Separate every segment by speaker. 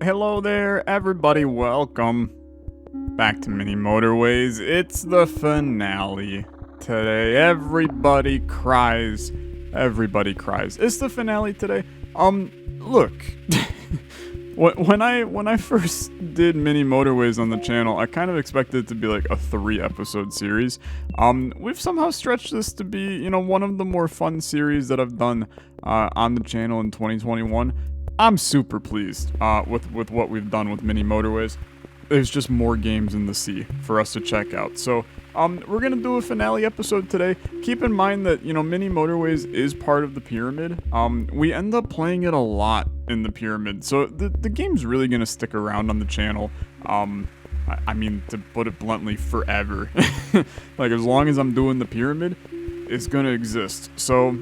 Speaker 1: Hello there, everybody. Welcome back to Mini Motorways. It's the finale today. Everybody cries. Everybody cries. It's the finale today. Look. When I first did Mini Motorways on the channel, I kind of expected it to be like a 3-episode series. We've somehow stretched this to be, one of the more fun series that I've done on the channel in 2021. I'm super pleased with what we've done with Mini Motorways. There's just more games in the sea for us to check out. So, we're gonna do a finale episode today. Keep in mind that, Mini Motorways is part of the pyramid. We end up playing it a lot in the pyramid. So, the game's really gonna stick around on the channel. I mean, to put it bluntly, forever. Like, as long as I'm doing the pyramid, it's gonna exist. So,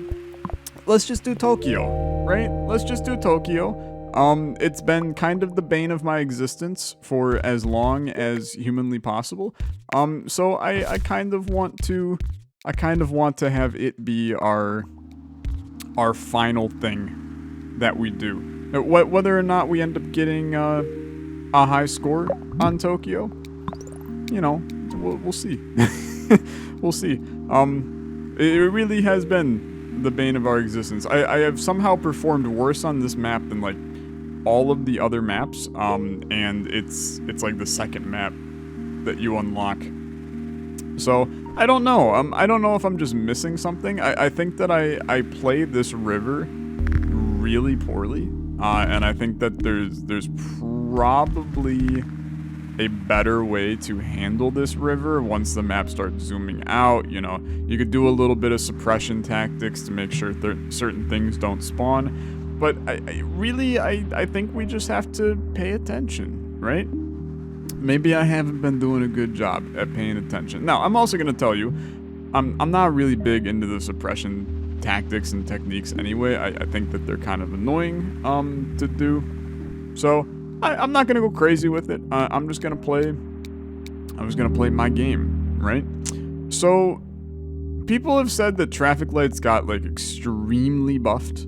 Speaker 1: let's just do Tokyo, right? Let's just do Tokyo. It's been kind of the bane of my existence for as long as humanly possible. So I kind of want to have it be our final thing that we do. Whether or not we end up getting a high score on Tokyo, we'll see. We'll see. It really has been the bane of our existence. I have somehow performed worse on this map than like all of the other maps, and it's like the second map that you unlock. So I don't know. I don't know if I'm just missing something. I think that I play this river really poorly, and I think that there's probably a better way to handle this river once the map starts zooming out. You could do a little bit of suppression tactics to make sure certain things don't spawn. But I think we just have to pay attention, right? Maybe I haven't been doing a good job at paying attention. Now, I'm also gonna tell you, I'm not really big into the suppression tactics and techniques anyway. I think that they're kind of annoying to do. So I'm not gonna go crazy with it. I'm just gonna play my game, right? So people have said that traffic lights got like extremely buffed.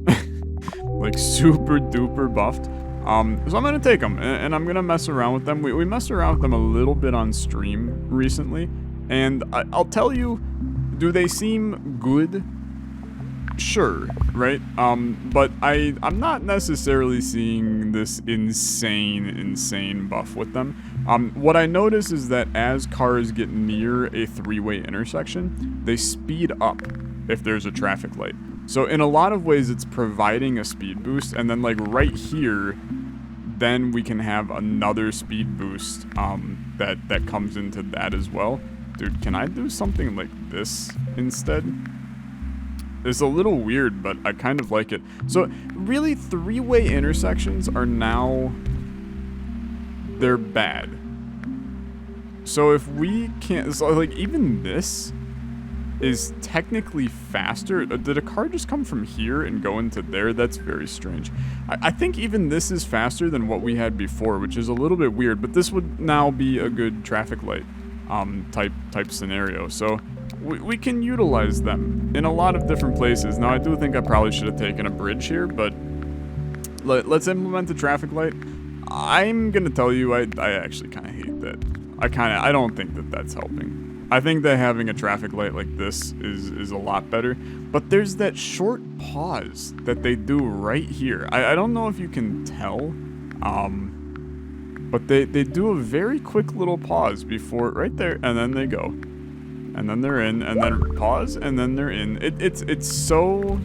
Speaker 1: Like super duper buffed. So I'm gonna take them and I'm gonna mess around with them. We messed around with them a little bit on stream recently, and I'll tell you, do they seem good? Sure, right? But I'm not necessarily seeing this insane buff with them. What I notice is that as cars get near a 3-way intersection, they speed up if there's a traffic light. So in a lot of ways, it's providing a speed boost, and then like right here, then we can have another speed boost that comes into that as well. Dude, can I do something like this instead? It's a little weird, but I kind of like it. So really, 3-way intersections are now, they're bad. So if we can't, so like even this is technically faster. Did a car just come from here and go into there? That's very strange. I think even this is faster than what we had before, which is a little bit weird, but this would now be a good traffic light type scenario. So we can utilize them in a lot of different places. Now I do think I probably should have taken a bridge here, but let's implement the traffic light. I'm gonna tell you, I actually kind of hate that. I don't think that that's helping. I think that having a traffic light like this is a lot better, but there's that short pause that they do right here. I don't know if you can tell, but they do a very quick little pause before, right there, and then they go. And then they're in, and then pause, and then they're in. It's so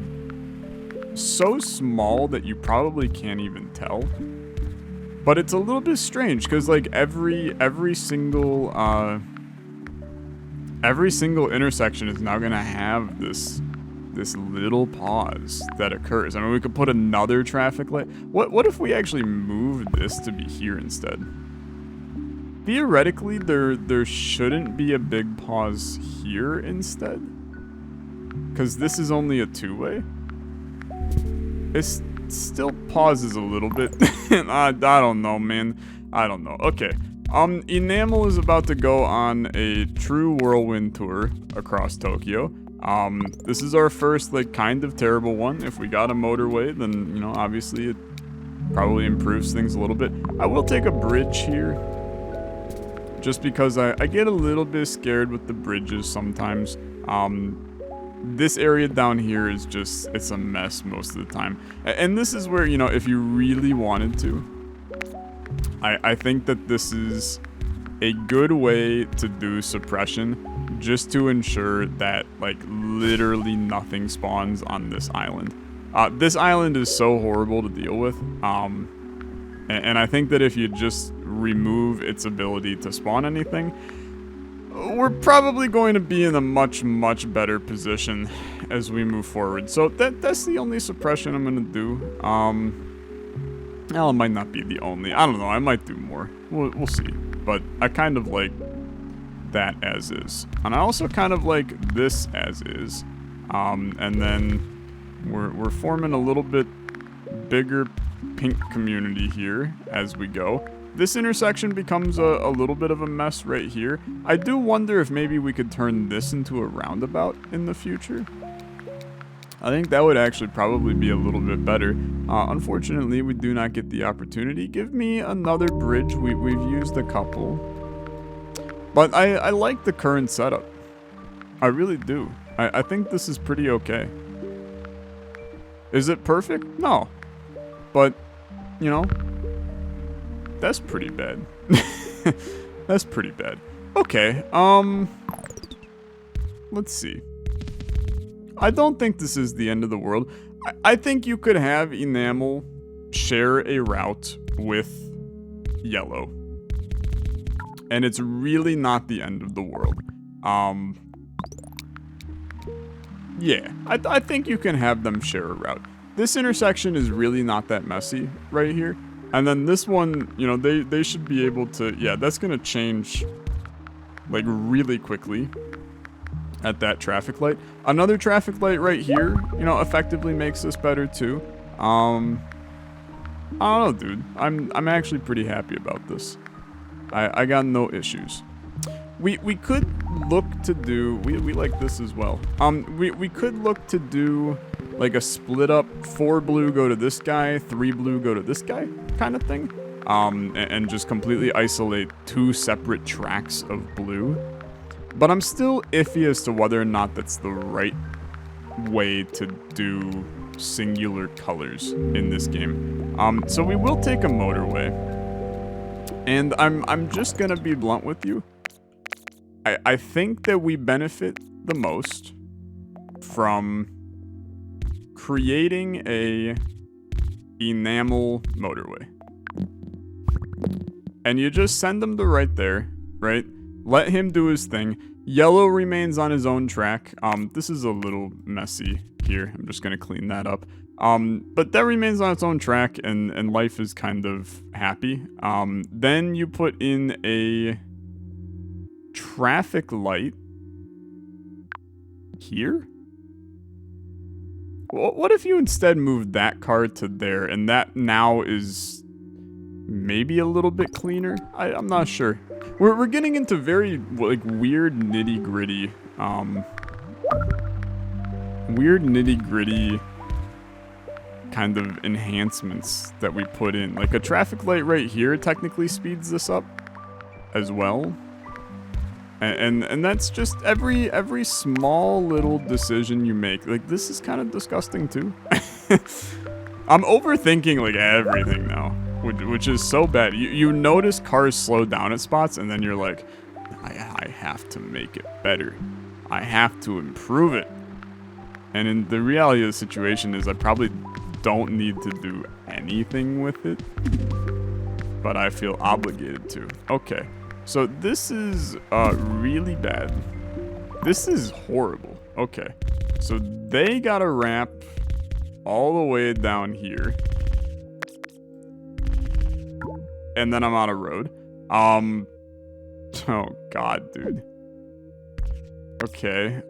Speaker 1: small that you probably can't even tell. But it's a little bit strange, because like every single intersection is now gonna have this little pause that occurs. I mean, we could put another traffic light. What if we actually moved this to be here instead? Theoretically, there shouldn't be a big pause here instead, because this is only a 2-way. It still pauses a little bit. I don't know, man. I don't know. Okay. Enamel is about to go on a true whirlwind tour across Tokyo. This is our first, like, kind of terrible one. If we got a motorway, then, obviously Probably improves things a little bit. I will take a bridge here. Just because I get a little bit scared with the bridges sometimes. This area down here is just, it's a mess most of the time. And this is where, you know, if you really wanted to, I think that this is a good way to do suppression just to ensure that, like, literally nothing spawns on this island. This island is so horrible to deal with, and I think that if you just remove its ability to spawn anything, we're probably going to be in a much, much better position as we move forward. So that's the only suppression I'm going to do. Well, it might not be the only. I don't know. I might do more. We'll see. But I kind of like that as is. And I also kind of like this as is. And then we're forming a little bit bigger pink community here as we go. This intersection becomes a little bit of a mess right here. I do wonder if maybe we could turn this into a roundabout in the future. I think that would actually probably be a little bit better. Unfortunately, we do not get the opportunity. Give me another bridge. We've used a couple. But I like the current setup. I really do. I think this is pretty okay. Is it perfect? No. But, you know, that's pretty bad. That's pretty bad. Okay, let's see. I don't think this is the end of the world. I think you could have Enamel share a route with Yellow. And it's really not the end of the world. Yeah, I think you can have them share a route. This intersection is really not that messy right here. And then this one, you know, they should be able to, yeah, that's gonna change, like, really quickly at that traffic light. Another traffic light right here, you know, effectively makes this better too. I don't know, dude. I'm actually pretty happy about this. I got no issues. We could look to do, we like this as well. We could look to do like a split up 4 blue go to this guy, 3 blue go to this guy kind of thing. And just completely isolate 2 separate tracks of blue. But I'm still iffy as to whether or not that's the right way to do singular colors in this game. So we will take a motorway. And I'm just gonna be blunt with you. I think that we benefit the most from creating a enamel motorway. And you just send him to right there, right? Let him do his thing. Yellow remains on his own track. This is a little messy here. I'm just gonna clean that up. But that remains on its own track, and life is kind of happy. Then you put in a traffic light here. What if you instead moved that car to there, and that now is maybe a little bit cleaner? I'm not sure. We're getting into very, like, weird nitty-gritty, kind of enhancements that we put in. Like, a traffic light right here technically speeds this up as well. And that's just every small little decision you make. Like, this is kind of disgusting too. I'm overthinking, like, everything now, which is so bad. You notice cars slow down at spots, and then you're like, I have to make it better. I have to improve it. And in the reality of the situation is I probably don't need to do anything with it, but I feel obligated to. Okay. So this is really bad. This is horrible. Okay. So they got a ramp all the way down here. And then I'm on a road. Oh god, dude. Okay.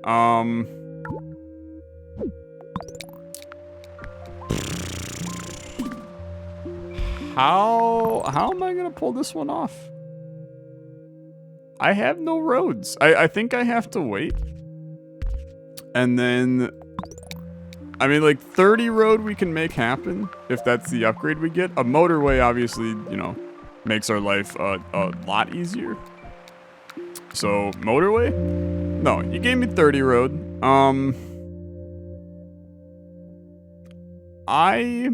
Speaker 1: How am I gonna pull this one off? I have no roads. I think I have to wait. And then I mean, like 30 road we can make happen if that's the upgrade we get. A motorway obviously, you know, makes our life a lot easier. So, motorway? No, you gave me 30 road. I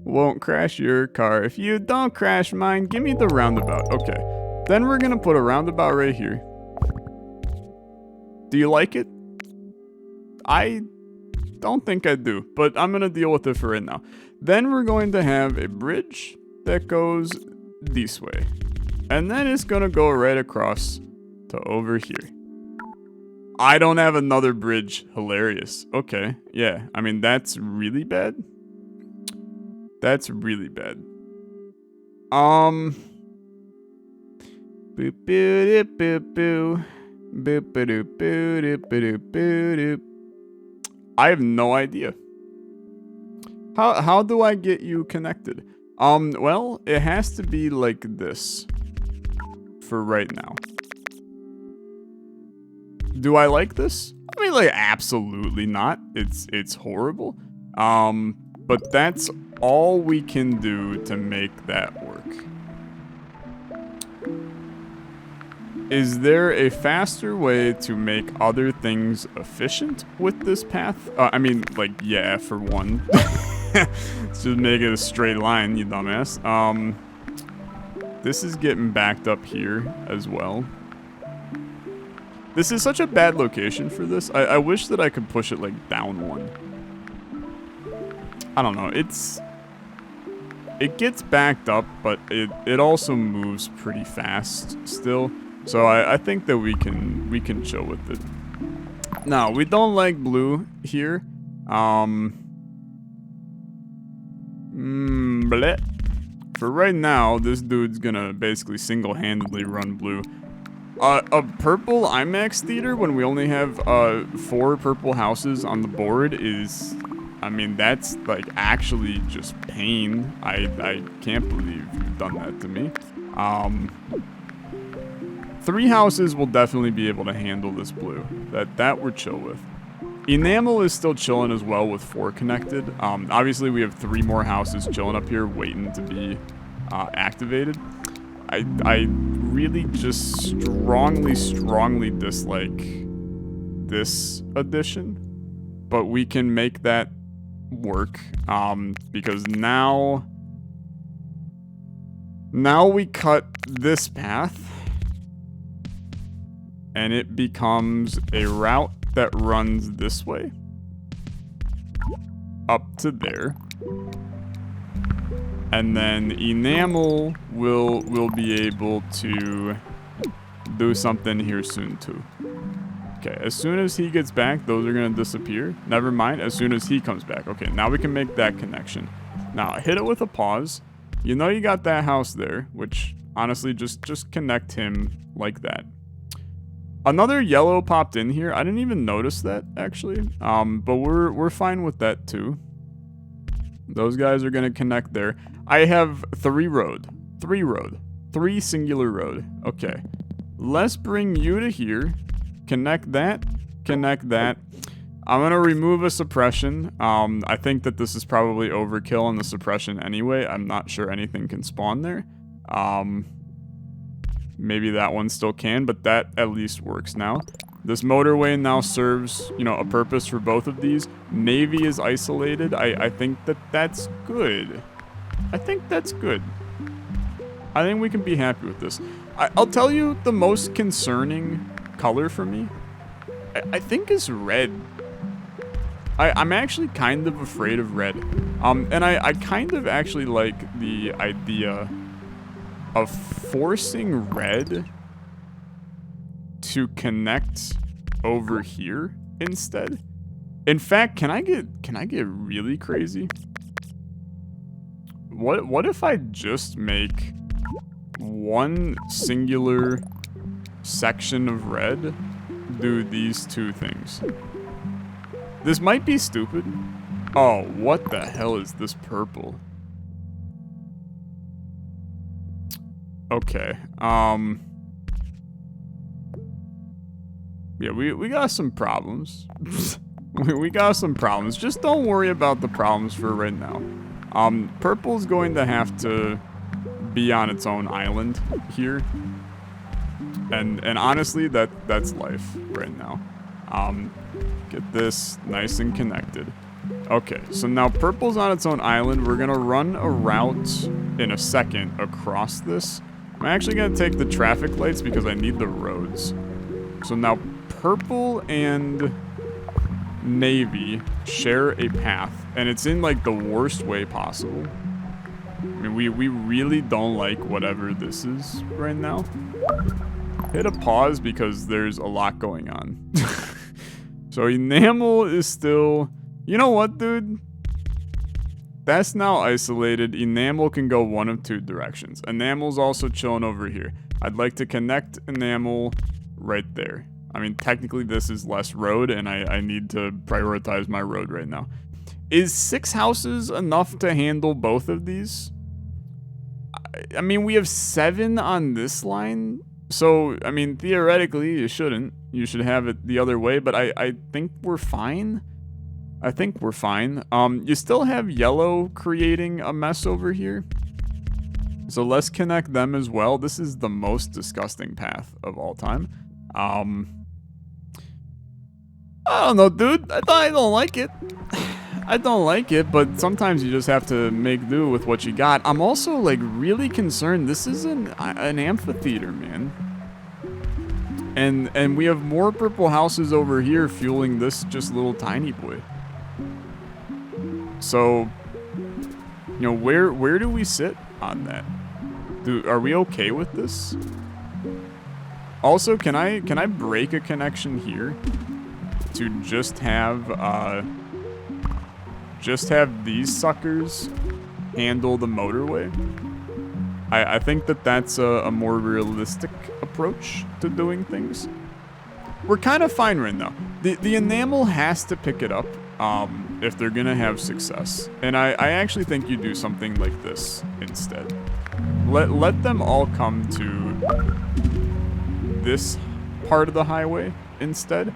Speaker 1: won't crash your car. If you don't crash mine, give me the roundabout. Okay. Then we're gonna put a roundabout right here. Do you like it? I don't think I do, but I'm gonna deal with it for right now. Then we're going to have a bridge that goes this way. And then it's gonna go right across to over here. I don't have another bridge. Hilarious. Okay, yeah. I mean, that's really bad. That's really bad. Boop boop doop boop boo. Boop doop boo doop doop boo doop. I have no idea. How do I get you connected? Well, it has to be like this for right now. Do I like this? I mean, like, absolutely not. It's horrible. But that's all we can do to make that work. Is there a faster way to make other things efficient with this path? I mean, like, yeah, for one. Let's just make it a straight line, you dumbass. This is getting backed up here as well. This is such a bad location for this. I wish that I could push it, like, down one. I don't know. It gets backed up, but it also moves pretty fast still. So I think that we can chill with it. Now, we don't like blue here. Bleh. For right now, this dude's gonna basically single-handedly run blue. A purple IMAX theater when we only have 4 purple houses on the board is, I mean, that's like actually just pain. I can't believe you've done that to me. 3 houses will definitely be able to handle this blue. That we're chill with. Enamel is still chilling as well with 4 connected. Obviously we have 3 more houses chilling up here waiting to be activated. I really just strongly dislike this addition, but we can make that work because now we cut this path and it becomes a route that runs this way up to there. And then Enamel will be able to do something here soon too. Okay, as soon as he gets back, those are gonna disappear. Never mind, as soon as he comes back. Okay, now we can make that connection. Now, hit it with a pause. You know you got that house there, which honestly, just connect him like that. Another yellow popped in here. I didn't even notice that, actually. But we're fine with that too. Those guys are gonna connect there. I have 3 road. 3 singular road. Okay. Let's bring you to here. Connect that. Connect that. I'm gonna remove a suppression. I think that this is probably overkill on the suppression anyway. I'm not sure anything can spawn there. Maybe that one still can, but that at least works now. This motorway now serves, you know, a purpose for both of these. Navy is isolated. I think that's good. I think that's good. I think we can be happy with this. I'll tell you the most concerning color for me, I think is red. I'm actually kind of afraid of red. And I kind of actually like the idea of forcing red to connect over here instead. In fact, can I get really crazy? What if I just make one singular section of red do these 2 things? This might be stupid. Oh, what the hell is this purple? Okay, yeah, we got some problems. We got some problems. Just don't worry about the problems for right now. Purple's going to have to be on its own island here. And honestly, that's life right now. Get this nice and connected. Okay, so now purple's on its own island. We're gonna run a route in a second across this. I'm actually gonna take the traffic lights because I need the roads. So now purple and navy share a path, and it's in like the worst way possible. I mean, we really don't like whatever this is right now. Hit a pause because there's a lot going on. So enamel is still... You know what, dude? That's now isolated. Enamel can go one of two directions. Enamel's also chilling over here. I'd like to connect enamel right there. I mean, technically this is less road, and I need to prioritize my road right now. Is 6 houses enough to handle both of these? I mean, we have 7 on this line. So, I mean, theoretically, you shouldn't. You should have it the other way, but I think we're fine. I think we're fine. You still have yellow creating a mess over here. So let's connect them as well. This is the most disgusting path of all time. I don't know, dude. I don't like it. I don't like it, but sometimes you just have to make do with what you got. I'm also, like, really concerned. This is an amphitheater, man. And we have more purple houses over here fueling this just little tiny boy. So, you know, where do we sit on that? Are we okay with this? Also, can I break a connection here to just have these suckers handle the motorway? I think that's a more realistic approach to doing things. We're kind of fine right now. The enamel has to pick it up if they're gonna have success. And I actually think you do something like this instead. Let them all come to this part of the highway instead.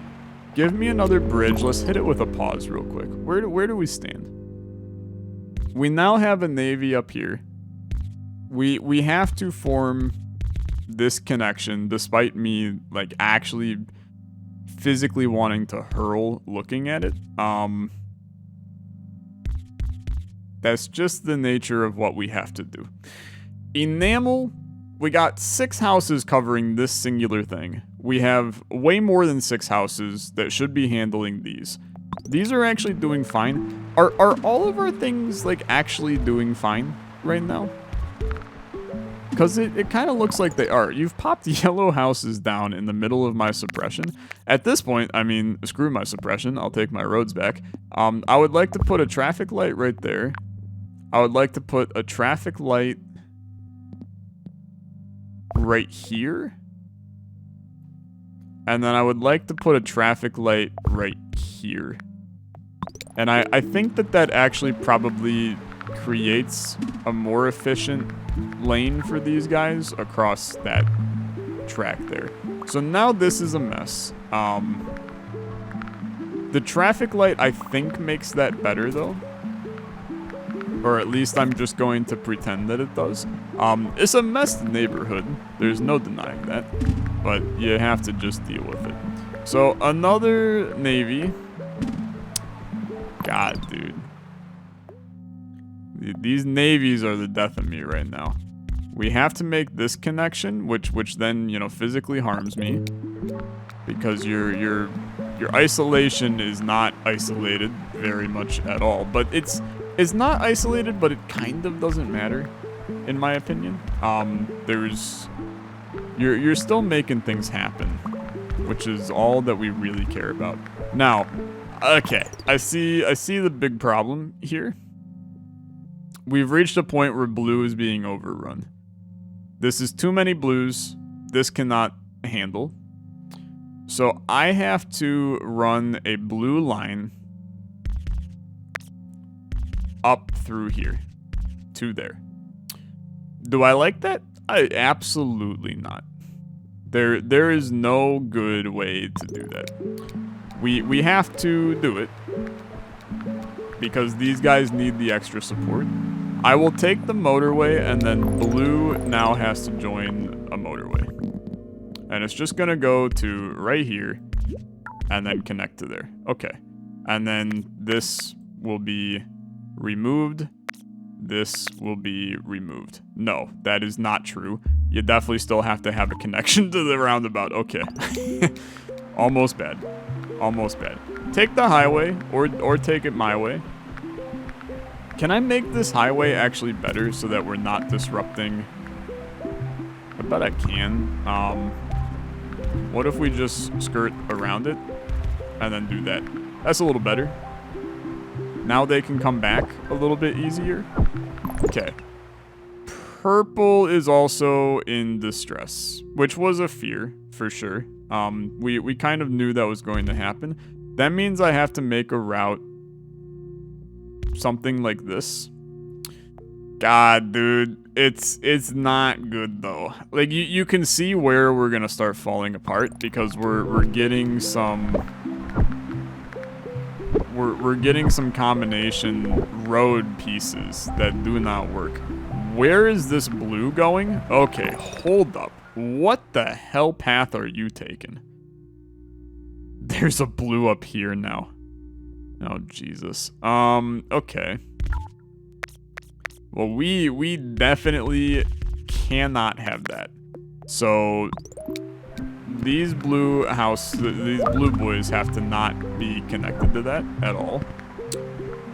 Speaker 1: Give me another bridge. Let's hit it with a pause real quick. Where do we stand? We now have a navy up here. We have to form this connection despite me like actually physically wanting to hurl looking at it. That's just the nature of what we have to do. Enamel, we got 6 houses covering this singular thing. We have way more than 6 houses that should be handling these. These are actually doing fine. Are all of our things like actually doing fine right now? Because it kind of looks like they are. You've popped yellow houses down in the middle of my suppression. At this point, I mean, screw my suppression. I'll take my roads back. I would like to put a traffic light right there. I would like to put a traffic light right here. And then I would like to put a traffic light right here. And I think that actually probably creates a more efficient lane for these guys across that track there. So now this is a mess. The traffic light, I think, makes that better, though. Or at least I'm just going to pretend that it does. It's a messed neighborhood. There's no denying that. But you have to just deal with it. So another navy. God, dude. These navies are the death of me right now. We have to make this connection, which then, you know, physically harms me. Because your isolation is not isolated very much at all. But it's not isolated, but it kind of doesn't matter, in my opinion. You're still making things happen, which is all that we really care about. Now, okay, I see the big problem here. We've reached a point where blue is being overrun. This is too many blues. This cannot handle. So I have to run a blue line up through here to there. Do I like that? Absolutely not. There is no good way to do that. We have to do it because these guys need the extra support. I will take the motorway, and then blue now has to join a motorway. And it's just gonna go to right here and then connect to there. Okay. And then this will be removed. This will be removed. No, that is not true. You definitely still have to have a connection to the roundabout. Okay. Almost bad. Almost bad. Take the highway, or take it my way. Can I make this highway actually better so that we're not disrupting? I bet I can. What if we just skirt around it and then do that? That's a little better. Now they can come back a little bit easier. Okay. Purple is also in distress, which was a fear for sure. We kind of knew that was going to happen. That means I have to make a route something like this. God, dude, it's not good though. Like you can see where we're gonna start falling apart because we're getting some we're getting some combination road pieces that do not work. Where is this blue going? Okay, hold up. What the hell path are you taking? There's a blue up here now. Oh, Jesus. Okay. Well, we definitely cannot have that. So, these blue boys have to not be connected to that at all.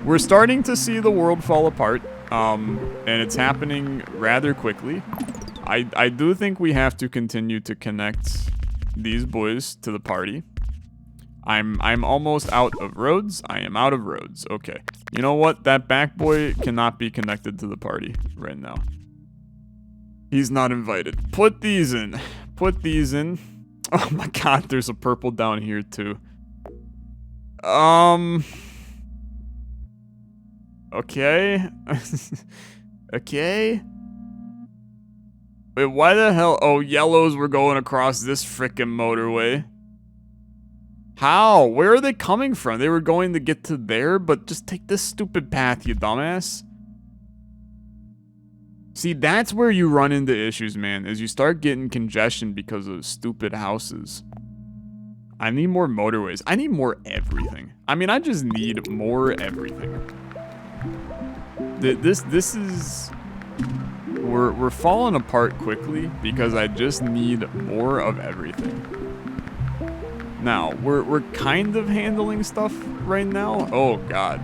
Speaker 1: We're starting to see the world fall apart, and it's happening rather quickly. I do think we have to continue to connect these boys to the party. I'm almost out of roads. I am out of roads. Okay. You know what? That back boy cannot be connected to the party right now. He's not invited. Put these in. Put these in. Oh my god, there's a purple down here too. Okay. Okay. Wait, why the hell? Oh, yellows were going across this frickin' motorway. How? Where are they coming from? They were going to get to there, but just take this stupid path, you dumbass. See, that's where you run into issues, man, is you start getting congestion because of stupid houses. I need more motorways. I need more everything. I mean, I just need more everything. This is... We're falling apart quickly because I just need more of everything. Now, we're kind of handling stuff right now. Oh god.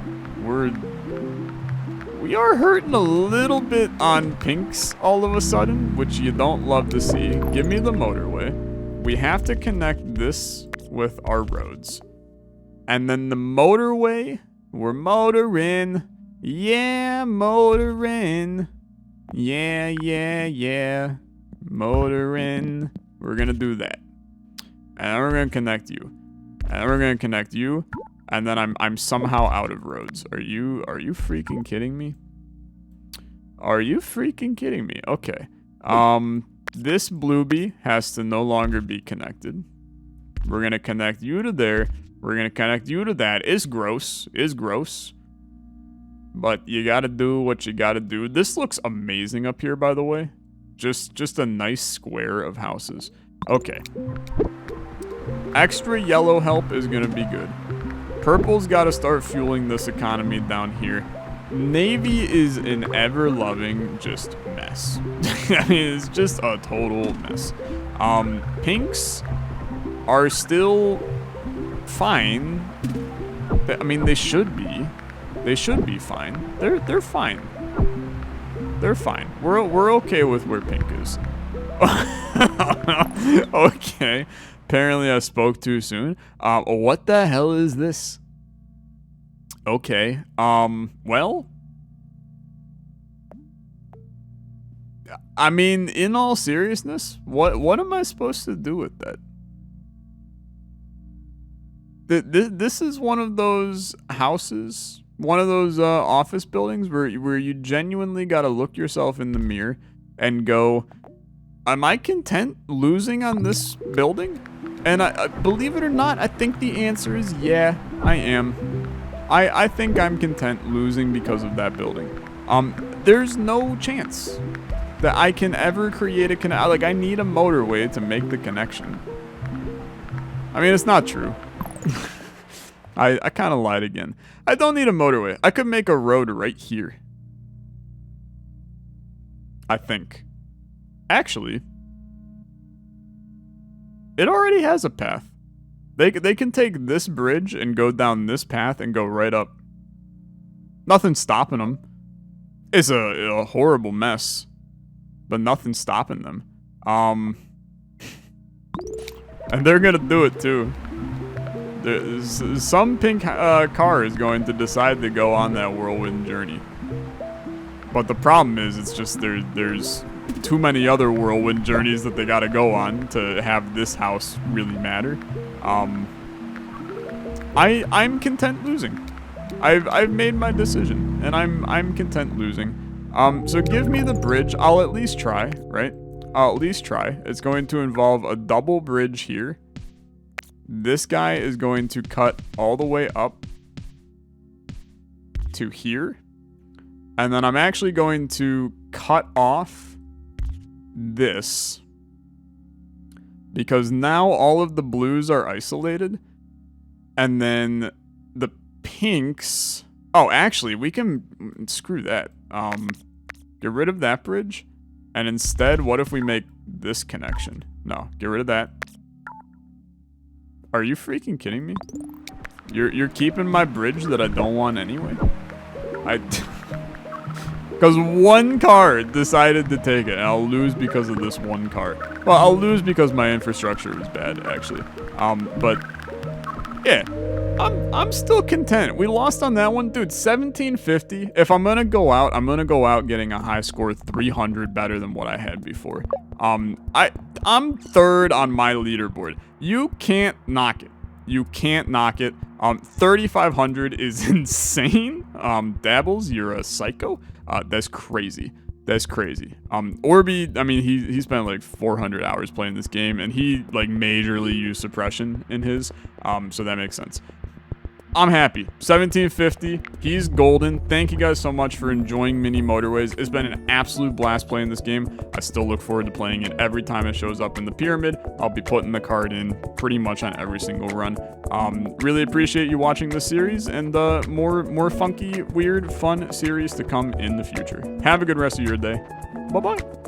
Speaker 1: We are hurting a little bit on pinks all of a sudden, which you don't love to see. Give me the motorway. We have to connect this with our roads. And then the motorway, we're motoring. Yeah, motoring. Yeah, yeah, yeah. Motoring. We're gonna do that. And then we're gonna connect you. And then we're gonna connect you. And then I'm somehow out of roads. Are you freaking kidding me? Are you freaking kidding me? Okay. This bluebee has to no longer be connected. We're gonna connect you to there. We're gonna connect you to that. It's gross. It's gross. But you gotta do what you gotta do. This looks amazing up here, by the way. Just a nice square of houses. Okay. Extra yellow help is gonna be good. Purple's gotta start fueling this economy down here. Navy is an ever-loving just mess. I mean, it's just a total mess. Pinks are still fine. I mean, they should be. They should be fine. They're fine. They're fine. We're okay with where pink is. Okay. Apparently I spoke too soon. What the hell is this? Okay. Well. I mean, in all seriousness, what am I supposed to do with that? This is one of those houses, one of those office buildings where you genuinely gotta look yourself in the mirror and go, am I content losing on this building? And I believe it or not, I think the answer is yeah, I am. I think I'm content losing because of that building. There's no chance that I can ever create a connection. Like, I need a motorway to make the connection. I mean, it's not true. I kind of lied again. I don't need a motorway. I could make a road right here. I think. Actually, it already has a path. They can take this bridge and go down this path and go right up. Nothing's stopping them. It's a horrible mess, but nothing's stopping them. And they're gonna do it too. Some pink car is going to decide to go on that whirlwind journey. But the problem is, it's just there's too many other whirlwind journeys that they gotta go on to have this house really matter. I'm content losing. I've made my decision, and I'm content losing. So give me the bridge. I'll at least try, right? I'll at least try. It's going to involve a double bridge here. This guy is going to cut all the way up to here. And then I'm actually going to cut off this, because now all of the blues are isolated. And then the pinks... Oh, actually, we can... Screw that. Get rid of that bridge. And instead, what if we make this connection? No, get rid of that. Are you freaking kidding me? You're keeping my bridge that I don't want anyway? Because one car decided to take it, and I'll lose because of this one car. Well, I'll lose because my infrastructure was bad, actually. But yeah, I'm still content. We lost on that one, dude. 1750. If I'm gonna go out, I'm gonna go out getting a high score 300 better than what I had before. I'm third on my leaderboard. You can't knock it. You can't knock it. 3,500 is insane. Dabbles, you're a psycho. That's crazy. That's crazy. Orby, I mean, he spent like 400 hours playing this game, and he like majorly used suppression in his. So that makes sense. I'm happy. 1750. He's golden. Thank you guys so much for enjoying Mini Motorways. It's been an absolute blast playing this game. I still look forward to playing it every time it shows up in the pyramid. I'll be putting the card in pretty much on every single run. Really appreciate you watching this series, and more funky, weird, fun series to come in the future. Have a good rest of your day. Bye-bye.